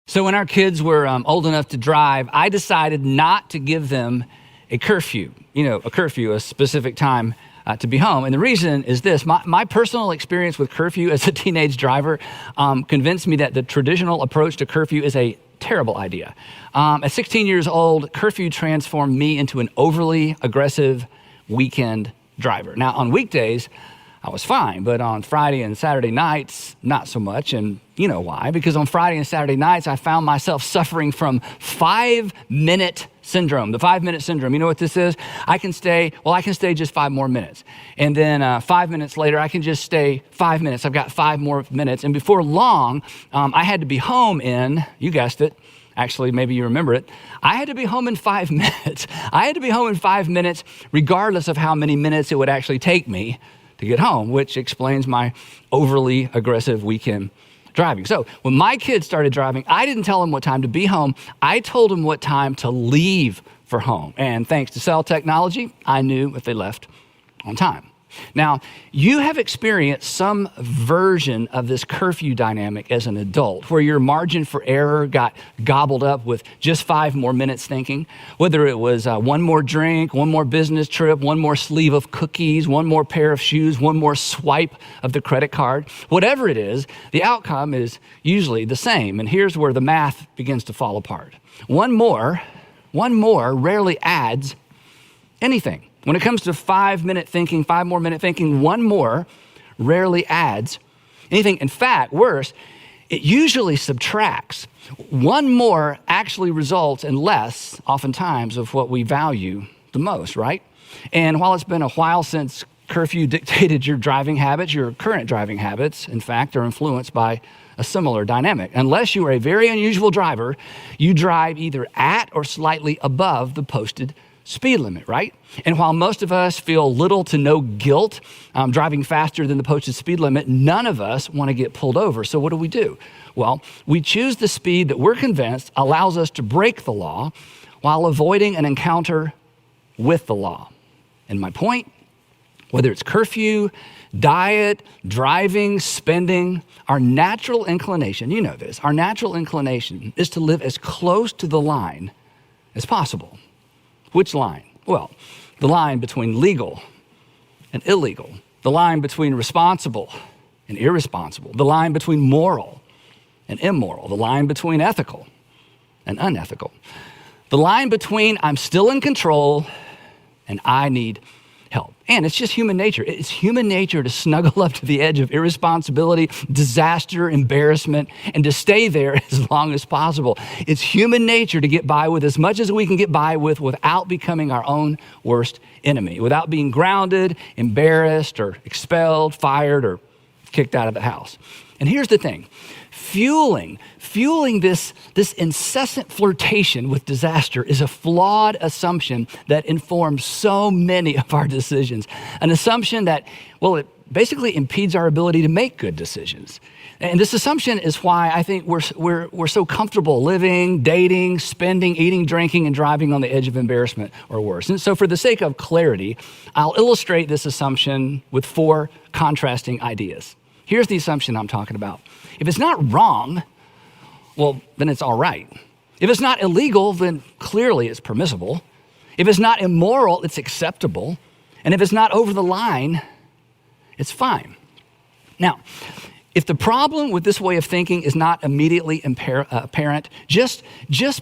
So when our kids were old enough to drive, I decided not to give them a curfew, a specific time to be home. And the reason is this: my personal experience with curfew as a teenage driver convinced me that the traditional approach to curfew is a terrible idea. At 16 years old, curfew transformed me into an overly aggressive weekend driver. Now, on weekdays, I was fine, but on Friday and Saturday nights, not so much. And you know why? Because on Friday and Saturday nights, I found myself suffering from 5-minute syndrome, the 5-minute syndrome. You know what this is? I can stay just 5 more minutes. And then 5 minutes later, I can just stay 5 minutes. I've got 5 more minutes. And before long, I had to be home in, you guessed it, actually, maybe you remember it. I had to be home in 5 minutes. I had to be home in 5 minutes, regardless of how many minutes it would actually take me to get home, which explains my overly aggressive weekend driving. So when my kids started driving, I didn't tell them what time to be home. I told them what time to leave for home. And thanks to cell technology, I knew if they left on time. Now, you have experienced some version of this curfew dynamic as an adult, where your margin for error got gobbled up with just 5 more minutes thinking, whether it was one more drink, one more business trip, one more sleeve of cookies, one more pair of shoes, one more swipe of the credit card. Whatever it is, the outcome is usually the same. And here's where the math begins to fall apart. One more rarely adds anything. When it comes to 5 more minute thinking, one more rarely adds anything. In fact, worse, it usually subtracts. One more actually results in less, oftentimes, of what we value the most, right? And while it's been a while since curfew dictated your driving habits, your current driving habits, in fact, are influenced by a similar dynamic. Unless you are a very unusual driver, you drive either at or slightly above the posted speed limit, right? And while most of us feel little to no guilt driving faster than the posted speed limit, none of us want to get pulled over. So what do? Well, we choose the speed that we're convinced allows us to break the law while avoiding an encounter with the law. And my point, whether it's curfew, diet, driving, spending, our natural inclination, you know this, our natural inclination is to live as close to the line as possible. Which line? Well, the line between legal and illegal, the line between responsible and irresponsible, the line between moral and immoral, the line between ethical and unethical, the line between I'm still in control and I need help. And it's just human nature. It's human nature to snuggle up to the edge of irresponsibility, disaster, embarrassment, and to stay there as long as possible. It's human nature to get by with as much as we can get by with without becoming our own worst enemy, without being grounded, embarrassed, or expelled, fired, or kicked out of the house. And here's the thing. Fueling this incessant flirtation with disaster is a flawed assumption that informs so many of our decisions. An assumption that, it basically impedes our ability to make good decisions. And this assumption is why I think we're so comfortable living, dating, spending, eating, drinking, and driving on the edge of embarrassment or worse. And so for the sake of clarity, I'll illustrate this assumption with 4 contrasting ideas. Here's the assumption I'm talking about. If it's not wrong, then it's all right. If it's not illegal, then clearly it's permissible. If it's not immoral, it's acceptable. And if it's not over the line, it's fine. Now, if the problem with this way of thinking is not immediately apparent, just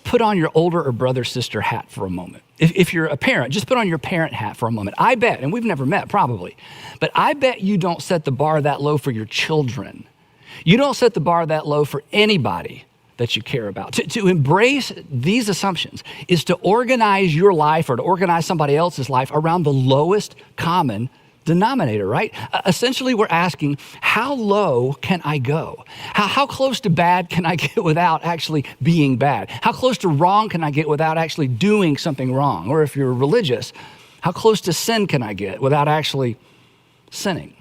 put on your older or brother, sister hat for a moment. If you're a parent, just put on your parent hat for a moment. I bet, and we've never met probably, but I bet you don't set the bar that low for your children. You don't set the bar that low for anybody that you care about. To embrace these assumptions is to organize your life or to organize somebody else's life around the lowest common denominator, right? Essentially, we're asking, how low can I go? How close to bad can I get without actually being bad? How close to wrong can I get without actually doing something wrong? Or if you're religious, how close to sin can I get without actually sinning?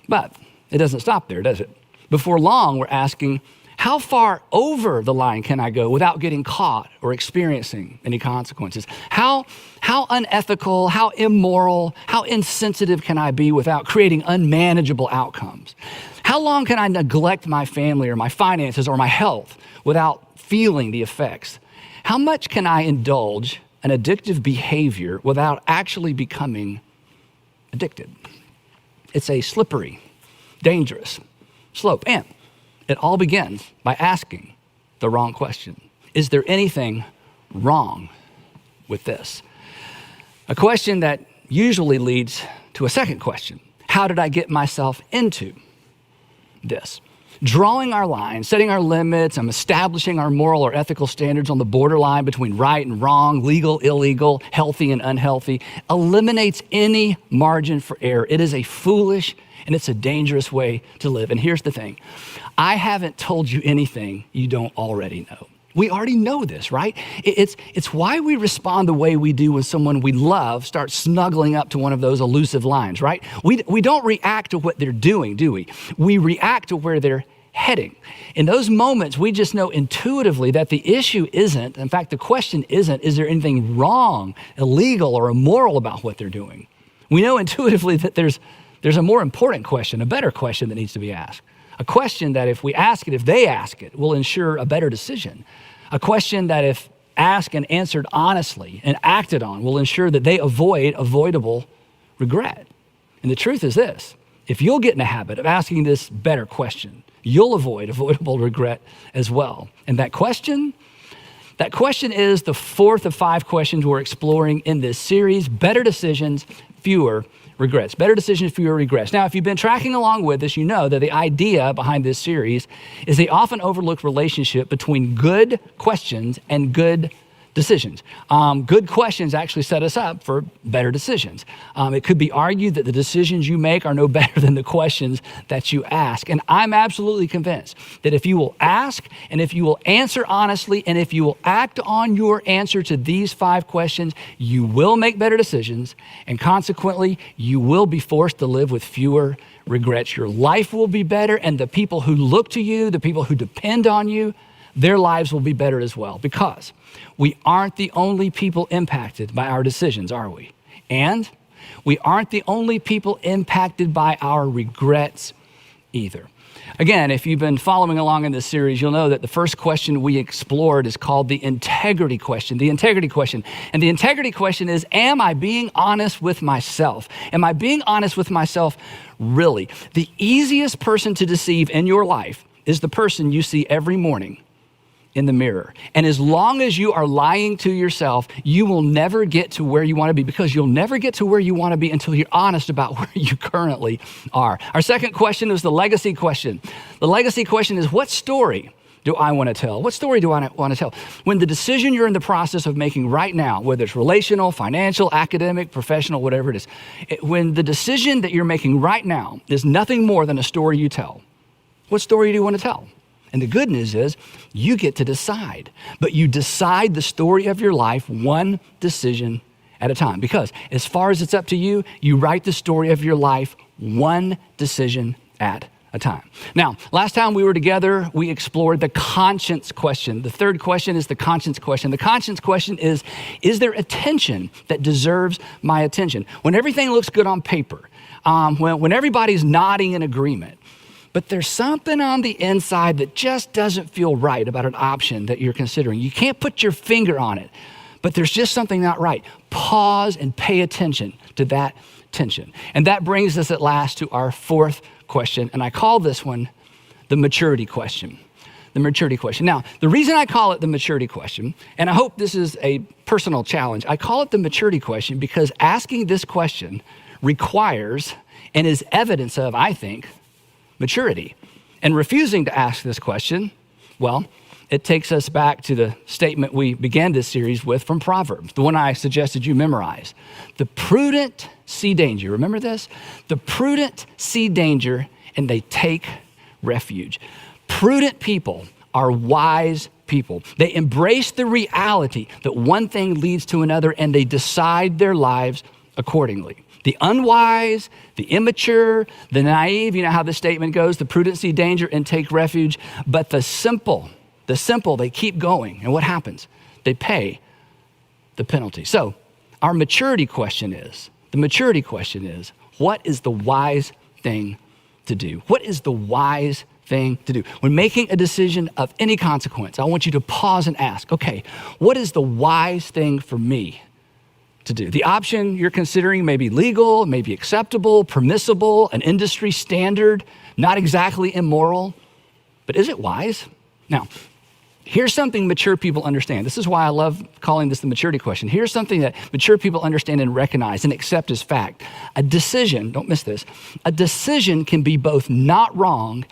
But it doesn't stop there, does it? Before long, we're asking, How far over the line can I go without getting caught or experiencing any consequences? How unethical, how immoral, how insensitive can I be without creating unmanageable outcomes? How long can I neglect my family or my finances or my health without feeling the effects? How much can I indulge an addictive behavior without actually becoming addicted? It's a slippery, dangerous slope. And it all begins by asking the wrong question. Is there anything wrong with this? A question that usually leads to a second question. How did I get myself into this? Drawing our lines, setting our limits, and establishing our moral or ethical standards on the borderline between right and wrong, legal, illegal, healthy and unhealthy, eliminates any margin for error. It is a foolish and it's a dangerous way to live. And here's the thing. I haven't told you anything you don't already know. We already know this, right? It's why we respond the way we do when someone we love starts snuggling up to one of those elusive lines, right? We don't react to what they're doing, do we? We react to where they're heading. In those moments, we just know intuitively that the issue isn't, in fact, the question isn't, is there anything wrong, illegal, or immoral about what they're doing? We know intuitively that there's a more important question, a better question that needs to be asked. A question that if we ask it, if they ask it, will ensure a better decision. A question that if asked and answered honestly and acted on will ensure that they avoid avoidable regret. And the truth is this, if you'll get in the habit of asking this better question, you'll avoid avoidable regret as well. And that question is the fourth of 5 questions we're exploring in this series, Better Decisions, Fewer Regrets. Better decisions, fewer regrets. Now, if you've been tracking along with us, you know that the idea behind this series is the often overlooked relationship between good questions and good decisions. Good questions actually set us up for better decisions. It could be argued that the decisions you make are no better than the questions that you ask. And I'm absolutely convinced that if you will ask and if you will answer honestly and if you will act on your answer to these 5 questions, you will make better decisions. And consequently, you will be forced to live with fewer regrets. Your life will be better, and the people who look to you, the people who depend on you, their lives will be better as well, because we aren't the only people impacted by our decisions, are we? And we aren't the only people impacted by our regrets either. Again, if you've been following along in this series, you'll know that the first question we explored is called the integrity question. The integrity question. And the integrity question is, am I being honest with myself? Am I being honest with myself really? The easiest person to deceive in your life is the person you see every morning in the mirror. And as long as you are lying to yourself, you will never get to where you want to be, because you'll never get to where you want to be until you're honest about where you currently are. Our second question is the legacy question. The legacy question is, what story do I want to tell? What story do I want to tell? When the decision you're in the process of making right now, whether it's relational, financial, academic, professional, whatever it is, when the decision that you're making right now is nothing more than a story you tell, what story do you want to tell? And the good news is you get to decide, but you decide the story of your life one decision at a time, because as far as it's up to you, you write the story of your life one decision at a time. Now, last time we were together, we explored the conscience question. The third question is the conscience question. The conscience question is there attention that deserves my attention? When everything looks good on paper, when everybody's nodding in agreement, but there's something on the inside that just doesn't feel right about an option that you're considering. You can't put your finger on it, but there's just something not right. Pause and pay attention to that tension. And that brings us at last to our fourth question, and I call this one the maturity question. The maturity question. Now, the reason I call it the maturity question, and I hope this is a personal challenge, I call it the maturity question because asking this question requires and is evidence of, I think, maturity. And refusing to ask this question, well, it takes us back to the statement we began this series with from Proverbs, the one I suggested you memorize. The prudent see danger. Remember this? The prudent see danger and they take refuge. Prudent people are wise people. They embrace the reality that one thing leads to another and they decide their lives accordingly. The unwise, the immature, the naive, you know how this statement goes, the prudent see danger and take refuge. But the simple, they keep going. And what happens? They pay the penalty. So our maturity question is, what is the wise thing to do? What is the wise thing to do? When making a decision of any consequence, I want you to pause and ask, okay, what is the wise thing for me to do? The option you're considering may be legal, may be acceptable, permissible, an industry standard, not exactly immoral, but is it wise? Now, here's something mature people understand. This is why I love calling this the maturity question. Here's something that mature people understand and recognize and accept as fact. A decision, don't miss this, a decision can be both not wrong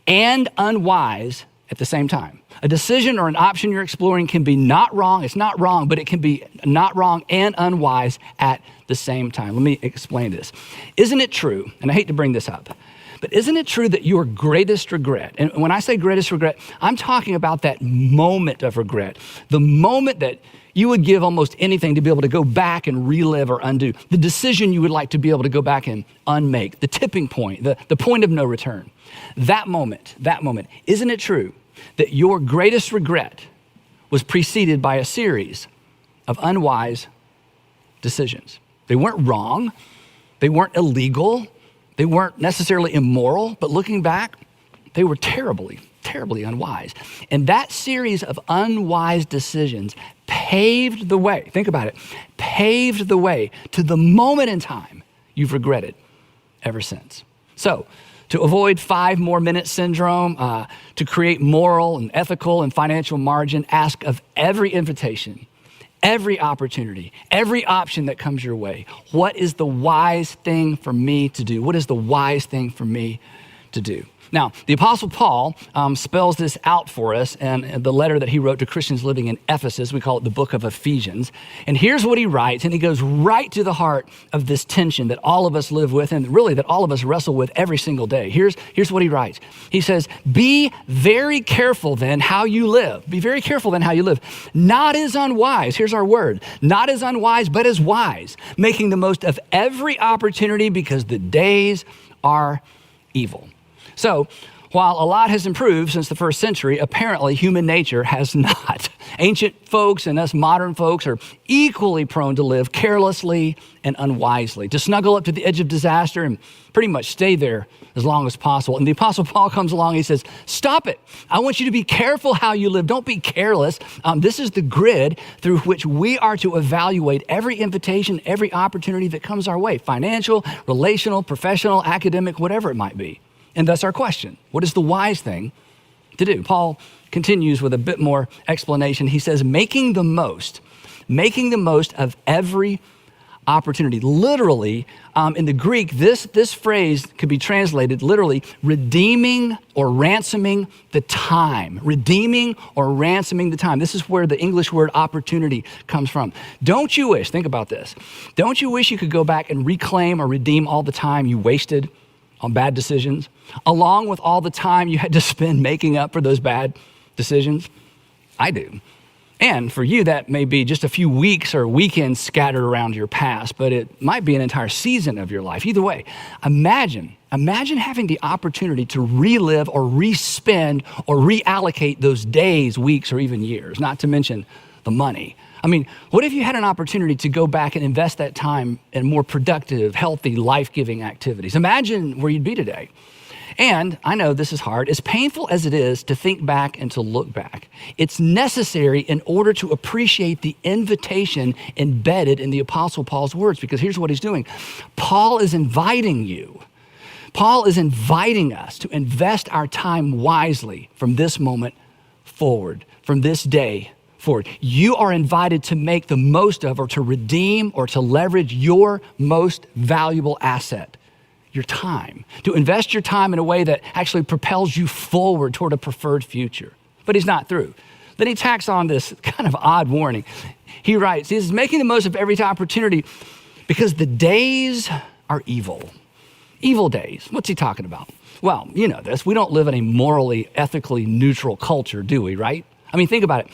and unwise at the same time. A decision or an option you're exploring can be not wrong, it's not wrong, but it can be not wrong and unwise at the same time. Let me explain this. Isn't it true, and I hate to bring this up, but isn't it true that your greatest regret, and when I say greatest regret, I'm talking about that moment of regret, the moment that you would give almost anything to be able to go back and relive or undo, the decision you would like to be able to go back and unmake, the tipping point, the point of no return. That moment, isn't it true that your greatest regret was preceded by a series of unwise decisions? They weren't wrong, they weren't illegal, they weren't necessarily immoral, but looking back, they were terribly unwise. And that series of unwise decisions paved the way, think about it, paved the way to the moment in time you've regretted ever since. So, to avoid 5 more minutes syndrome, to create moral and ethical and financial margin, ask of every invitation, every opportunity, every option that comes your way, what is the wise thing for me to do? What is the wise thing for me to do? Now, the Apostle Paul spells this out for us in the letter that he wrote to Christians living in Ephesus. We call it the book of Ephesians. And here's what he writes, and he goes right to the heart of this tension that all of us live with and really that all of us wrestle with every single day. Here's what he writes. He says, be very careful then how you live. Be very careful then how you live. Not as unwise, here's our word, not as unwise, but as wise, making the most of every opportunity because the days are evil. So, while a lot has improved since the first century, apparently human nature has not. Ancient folks and us modern folks are equally prone to live carelessly and unwisely, to snuggle up to the edge of disaster and pretty much stay there as long as possible. And the Apostle Paul comes along and he says, stop it. I want you to be careful how you live. Don't be careless. This is the grid through which we are to evaluate every invitation, every opportunity that comes our way, financial, relational, professional, academic, whatever it might be. And thus our question, what is the wise thing to do? Paul continues with a bit more explanation. He says, making the most of every opportunity. Literally, in the Greek, this phrase could be translated literally redeeming or ransoming the time. Redeeming or ransoming the time. This is where the English word opportunity comes from. Don't you wish, think about this, don't you wish you could go back and reclaim or redeem all the time you wasted on bad decisions, along with all the time you had to spend making up for those bad decisions? I do. And for you, that may be just a few weeks or weekends scattered around your past, but it might be an entire season of your life. Either way, imagine having the opportunity to relive or respend or reallocate those days, weeks, or even years, not to mention the money. I mean, what if you had an opportunity to go back and invest that time in more productive, healthy, life-giving activities? Imagine where you'd be today. And I know this is hard. As painful as it is to think back and to look back, it's necessary in order to appreciate the invitation embedded in the Apostle Paul's words, because here's what he's doing. Paul is inviting us to invest our time wisely from this moment forward, from this day forward. You are invited to make the most of or to redeem or to leverage your most valuable asset, your time, to invest your time in a way that actually propels you forward toward a preferred future. But he's not through. Then he tacks on this kind of odd warning. He writes, he's making the most of every opportunity because the days are evil. Evil days. What's he talking about? Well, you know this. We don't live in a morally, ethically neutral culture, do we, right? I mean, think about it.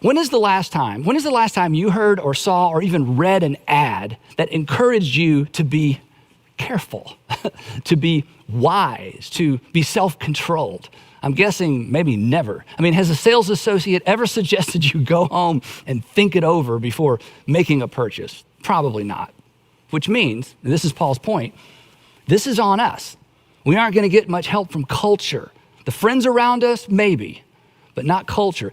When is the last time you heard or saw or even read an ad that encouraged you to be careful, to be wise, to be self-controlled? I'm guessing maybe never. I mean, has a sales associate ever suggested you go home and think it over before making a purchase? Probably not. Which means, and this is Paul's point, this is on us. We aren't going to get much help from culture. The friends around us, maybe, but not culture.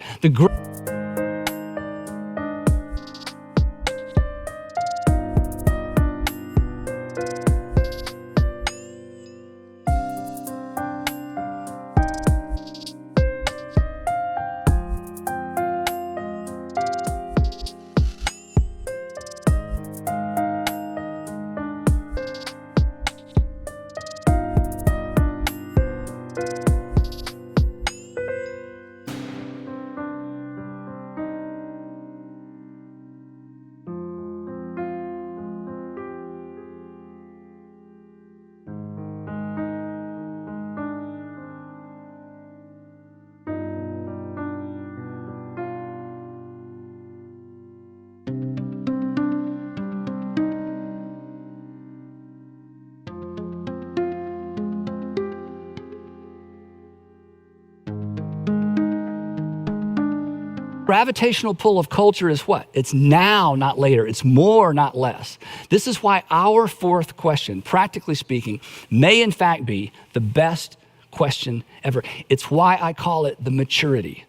Gravitational pull of culture is what? It's now, not later. It's more, not less. This is why our fourth question, practically speaking, may in fact be the best question ever. It's why I call it the maturity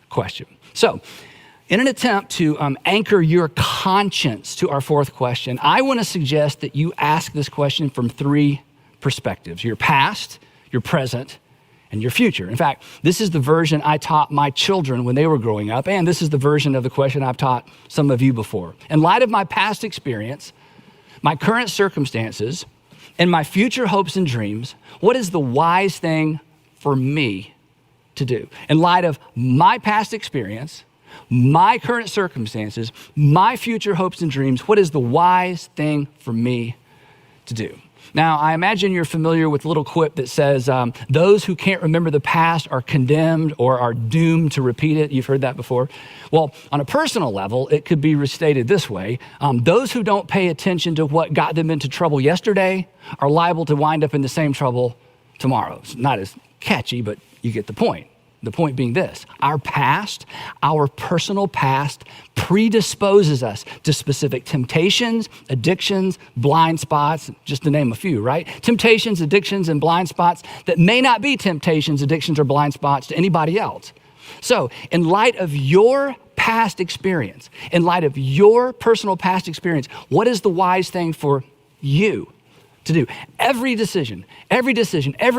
question. So, in an attempt to anchor your conscience to our fourth question, I want to suggest that you ask this question from three perspectives: your past, your present, and your future. In fact, this is the version I taught my children when they were growing up, and this is the version of the question I've taught some of you before. In light of my past experience, my current circumstances, and my future hopes and dreams, what is the wise thing for me to do? In light of my past experience, my current circumstances, my future hopes and dreams, what is the wise thing for me to do? Now, I imagine you're familiar with the little quip that says, those who can't remember the past are condemned or are doomed to repeat it. You've heard that before. Well, on a personal level, it could be restated this way. Those who don't pay attention to what got them into trouble yesterday are liable to wind up in the same trouble tomorrow. It's not as catchy, but you get the point. The point being this: our past, our personal past, predisposes us to specific temptations, addictions, blind spots, just to name a few, right? Temptations, addictions, and blind spots that may not be temptations, addictions, or blind spots to anybody else. So, in light of your past experience, in light of your personal past experience, what is the wise thing for you to do? Every decision, every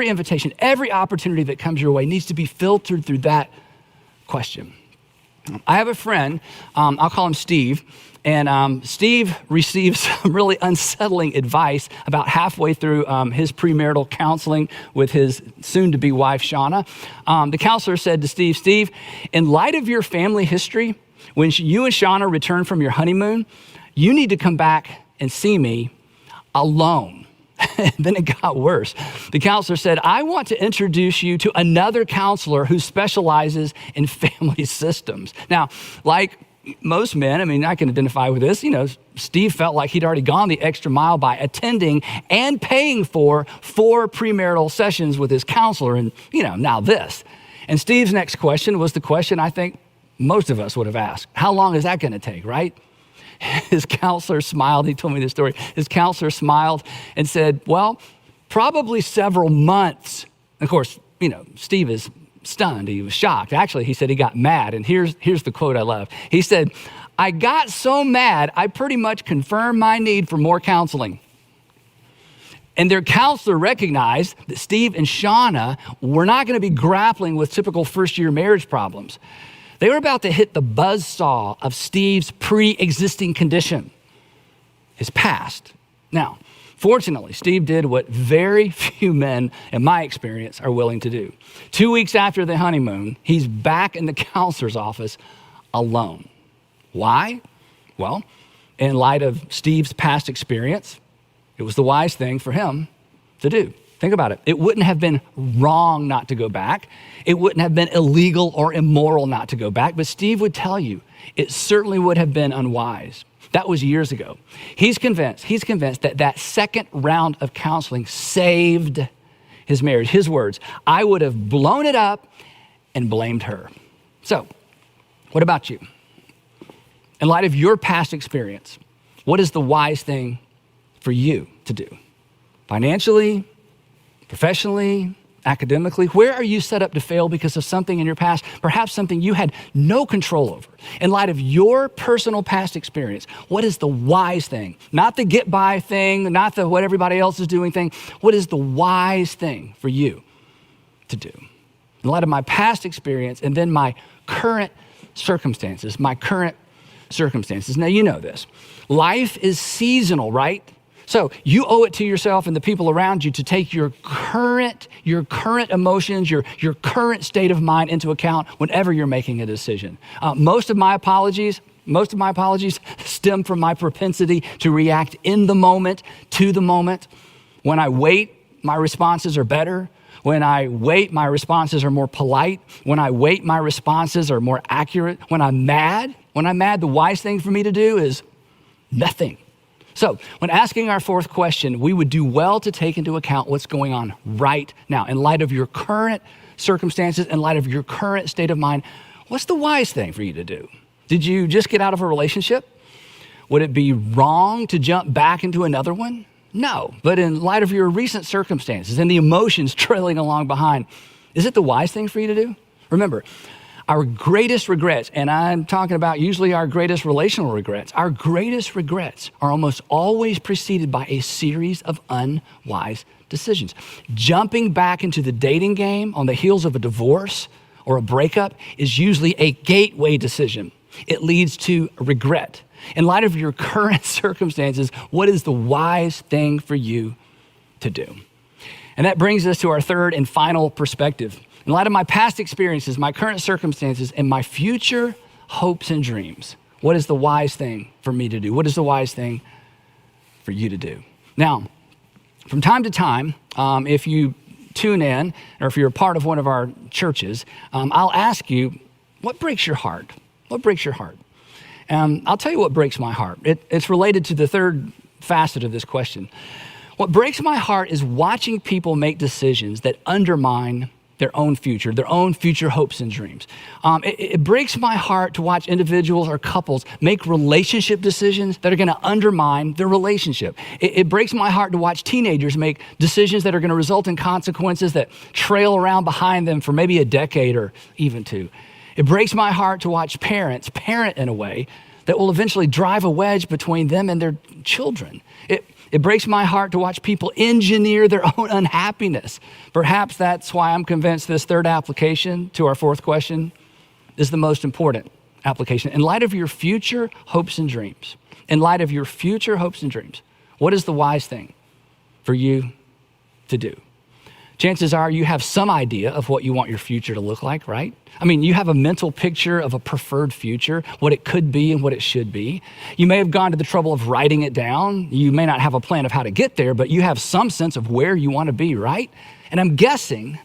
invitation, every opportunity that comes your way needs to be filtered through that question. I have a friend, I'll call him Steve, and Steve received some really unsettling advice about halfway through his premarital counseling with his soon-to-be wife, Shauna. The counselor said to Steve, in light of your family history, when you and Shauna return from your honeymoon, you need to come back and see me alone. Then it got worse. The counselor said, I want to introduce you to another counselor who specializes in family systems. Now, like most men, I mean, I can identify with this. You know, Steve felt like he'd already gone the extra mile by attending and paying for 4 premarital sessions with his counselor. And, now this. And Steve's next question was the question I think most of us would have asked. How long is that going to take, right? His counselor smiled. He told me this story. His counselor smiled and said, well, probably several months. Of course, Steve is stunned. He was shocked. Actually, he said he got mad. And here's the quote I love. He said, I got so mad, I pretty much confirmed my need for more counseling. And their counselor recognized that Steve and Shauna were not going to be grappling with typical first-year marriage problems. They were about to hit the buzzsaw of Steve's pre-existing condition, his past. Now, fortunately, Steve did what very few men, in my experience, are willing to do. 2 weeks after the honeymoon, he's back in the counselor's office alone. Why? Well, in light of Steve's past experience, it was the wise thing for him to do. Think about it. It wouldn't have been wrong not to go back. It wouldn't have been illegal or immoral not to go back. But Steve would tell you, it certainly would have been unwise. That was years ago. He's convinced that second round of counseling saved his marriage. His words, I would have blown it up and blamed her. So, what about you? In light of your past experience, what is the wise thing for you to do? Financially, professionally, academically, where are you set up to fail because of something in your past, perhaps something you had no control over? In light of your personal past experience, what is the wise thing? Not the get by thing, not the what everybody else is doing thing. What is the wise thing for you to do? In light of my past experience and then my current circumstances. Now, you know this. Life is seasonal, right? So you owe it to yourself and the people around you to take your current emotions, your current state of mind into account whenever you're making a decision. Most of my apologies stem from my propensity to react in the moment, to the moment. When I wait, my responses are better. When I wait, my responses are more polite. When I wait, my responses are more accurate. When I'm mad, the wise thing for me to do is nothing. So when asking our fourth question, we would do well to take into account what's going on right now. In light of your current circumstances, in light of your current state of mind, what's the wise thing for you to do? Did you just get out of a relationship? Would it be wrong to jump back into another one? No, but in light of your recent circumstances and the emotions trailing along behind, is it the wise thing for you to do? Remember, our greatest regrets, and I'm talking about usually our greatest relational regrets, our greatest regrets are almost always preceded by a series of unwise decisions. Jumping back into the dating game on the heels of a divorce or a breakup is usually a gateway decision. It leads to regret. In light of your current circumstances, what is the wise thing for you to do? And that brings us to our third and final perspective. In light of my past experiences, my current circumstances, and my future hopes and dreams, what is the wise thing for me to do? What is the wise thing for you to do? Now, from time to time, if you tune in, or if you're a part of one of our churches, I'll ask you, what breaks your heart? What breaks your heart? I'll tell you what breaks my heart. It's related to the third facet of this question. What breaks my heart is watching people make decisions that undermine their own future hopes and dreams. It breaks my heart to watch individuals or couples make relationship decisions that are gonna undermine their relationship. It breaks my heart to watch teenagers make decisions that are gonna result in consequences that trail around behind them for maybe a decade or even two. It breaks my heart to watch parents parent in a way that will eventually drive a wedge between them and their children. It breaks my heart to watch people engineer their own unhappiness. Perhaps that's why I'm convinced this third application to our fourth question is the most important application. In light of your future hopes and dreams, what is the wise thing for you to do? Chances are you have some idea of what you want your future to look like, right? I mean, you have a mental picture of a preferred future, what it could be and what it should be. You may have gone to the trouble of writing it down. You may not have a plan of how to get there, but you have some sense of where you want to be, right? And I'm guessing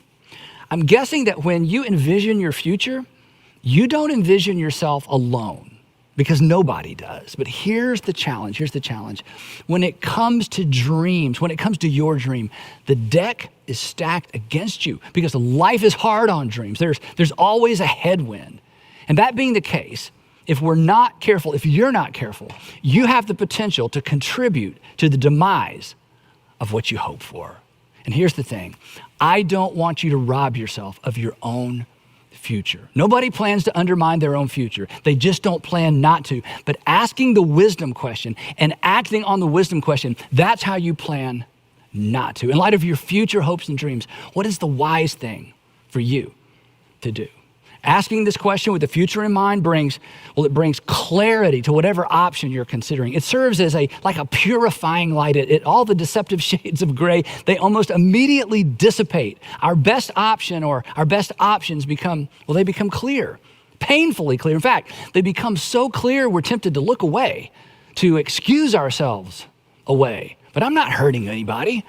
that when you envision your future, you don't envision yourself alone, because nobody does. But here's the challenge. When it comes to dreams, when it comes to your dream, the deck is stacked against you because life is hard on dreams. There's always a headwind. And that being the case, if you're not careful, you have the potential to contribute to the demise of what you hope for. And here's the thing. I don't want you to rob yourself of your own future. Nobody plans to undermine their own future. They just don't plan not to. But asking the wisdom question and acting on the wisdom question, that's how you plan not to. In light of your future hopes and dreams, what is the wise thing for you to do? Asking this question with the future in mind brings clarity to whatever option you're considering. It serves as like a purifying light. All the deceptive shades of gray, they almost immediately dissipate. Our best option or our best options become clear, painfully clear. In fact, they become so clear we're tempted to look away, to excuse ourselves away. But I'm not hurting anybody.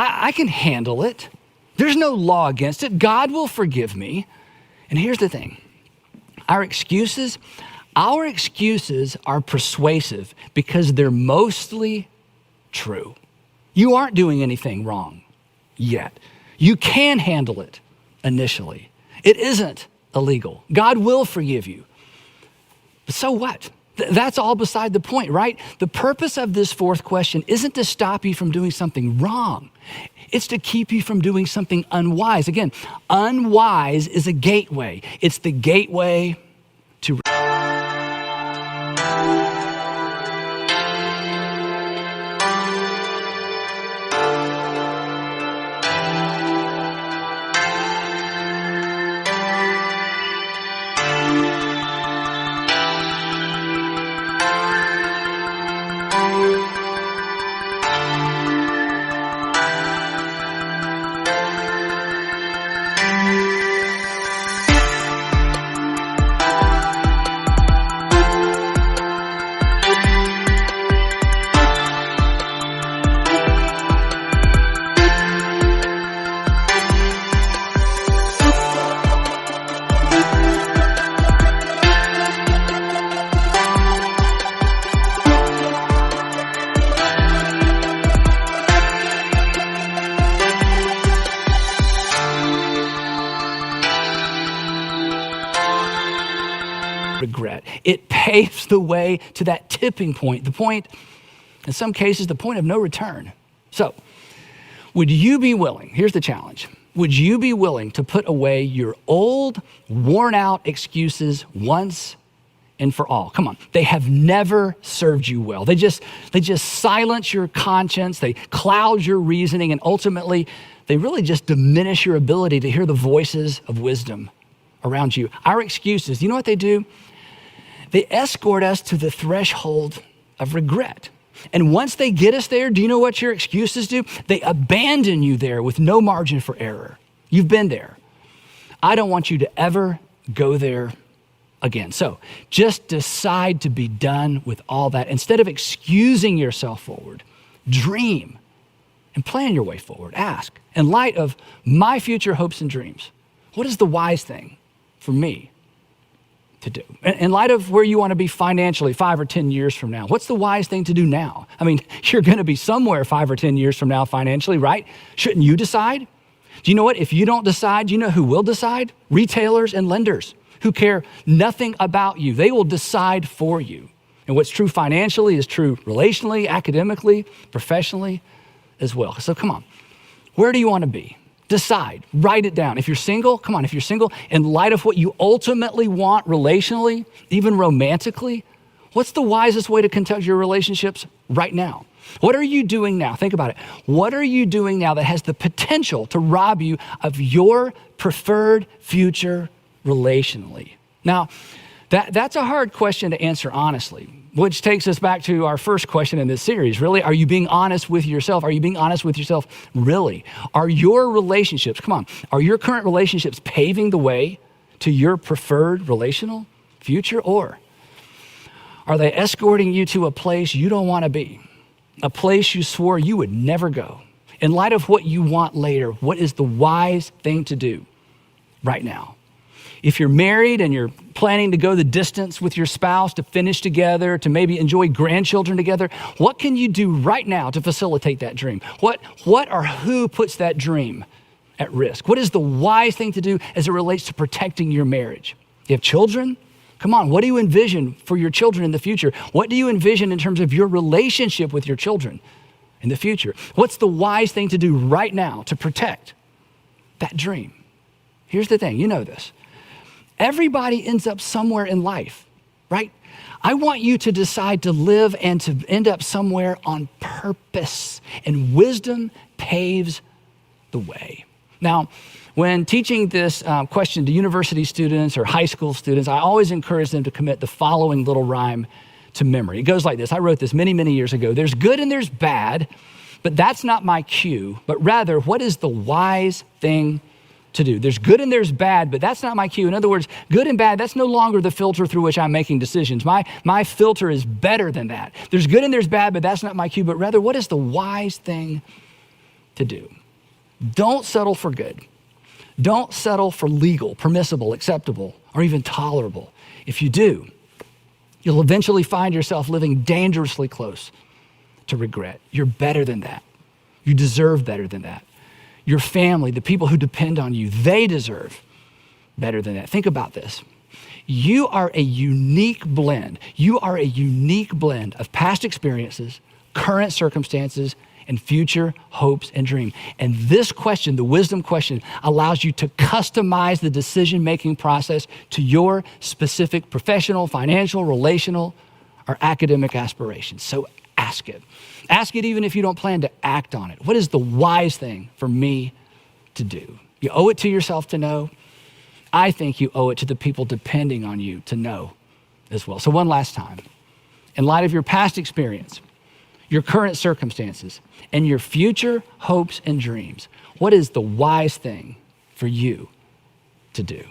I can handle it. There's no law against it. God will forgive me. And here's the thing. Our excuses are persuasive because they're mostly true. You aren't doing anything wrong yet. You can handle it initially. It isn't illegal. God will forgive you. But so what? That's all beside the point, right? The purpose of this fourth question isn't to stop you from doing something wrong. It's to keep you from doing something unwise. Again, unwise is a gateway. It's the gateway to regret. It paves the way to that tipping point, the point, in some cases, the point of no return. So, would you be willing, here's the challenge, would you be willing to put away your old, worn out excuses once and for all? Come on, they have never served you well. They just silence your conscience, they cloud your reasoning, and ultimately, they really just diminish your ability to hear the voices of wisdom around you. Our excuses, you know what they do? They escort us to the threshold of regret. And once they get us there, do you know what your excuses do? They abandon you there with no margin for error. You've been there. I don't want you to ever go there again. So just decide to be done with all that. Instead of excusing yourself forward, dream and plan your way forward. Ask, in light of my future hopes and dreams, what is the wise thing for me to do? In light of where you want to be financially 5 or 10 years from now, what's the wise thing to do now? I mean, you're going to be somewhere 5 or 10 years from now financially, right? Shouldn't you decide? Do you know what? If you don't decide, you know who will decide? Retailers and lenders who care nothing about you. They will decide for you. And what's true financially is true relationally, academically, professionally as well. So come on, where do you want to be? Decide, write it down. If you're single, come on, if you're single, in light of what you ultimately want relationally, even romantically, what's the wisest way to conduct your relationships right now? What are you doing now? Think about it. What are you doing now that has the potential to rob you of your preferred future relationally? Now, that's a hard question to answer honestly, which takes us back to our first question in this series. Really, are you being honest with yourself? Are you being honest with yourself? Really? Are your relationships, come on, are your current relationships paving the way to your preferred relational future? Or are they escorting you to a place you don't want to be? A place you swore you would never go? In light of what you want later, what is the wise thing to do right now? If you're married and you're planning to go the distance with your spouse to finish together, to maybe enjoy grandchildren together, what can you do right now to facilitate that dream? What or who puts that dream at risk? What is the wise thing to do as it relates to protecting your marriage? You have children? Come on, what do you envision for your children in the future? What do you envision in terms of your relationship with your children in the future? What's the wise thing to do right now to protect that dream? Here's the thing, you know this. Everybody ends up somewhere in life, right? I want you to decide to live and to end up somewhere on purpose, and wisdom paves the way. Now, when teaching this question to university students or high school students, I always encourage them to commit the following little rhyme to memory. It goes like this. I wrote this many, many years ago. There's good and there's bad, but that's not my cue, but rather, what is the wise thing to do? There's good and there's bad, but that's not my cue. In other words, good and bad, that's no longer the filter through which I'm making decisions. My filter is better than that. There's good and there's bad, but that's not my cue, but rather, what is the wise thing to do. Don't settle for good. Don't settle for legal, permissible, acceptable, or even tolerable. If you do, you'll eventually find yourself living dangerously close to regret. You're better than that. You deserve better than that. Your family, the people who depend on you, they deserve better than that. Think about this. You are a unique blend. You are a unique blend of past experiences, current circumstances, and future hopes and dreams. And this question, the wisdom question, allows you to customize the decision-making process to your specific professional, financial, relational, or academic aspirations. So ask it. Ask it even if you don't plan to act on it. What is the wise thing for me to do? You owe it to yourself to know. I think you owe it to the people depending on you to know as well. So one last time, in light of your past experience, your current circumstances, and your future hopes and dreams, what is the wise thing for you to do?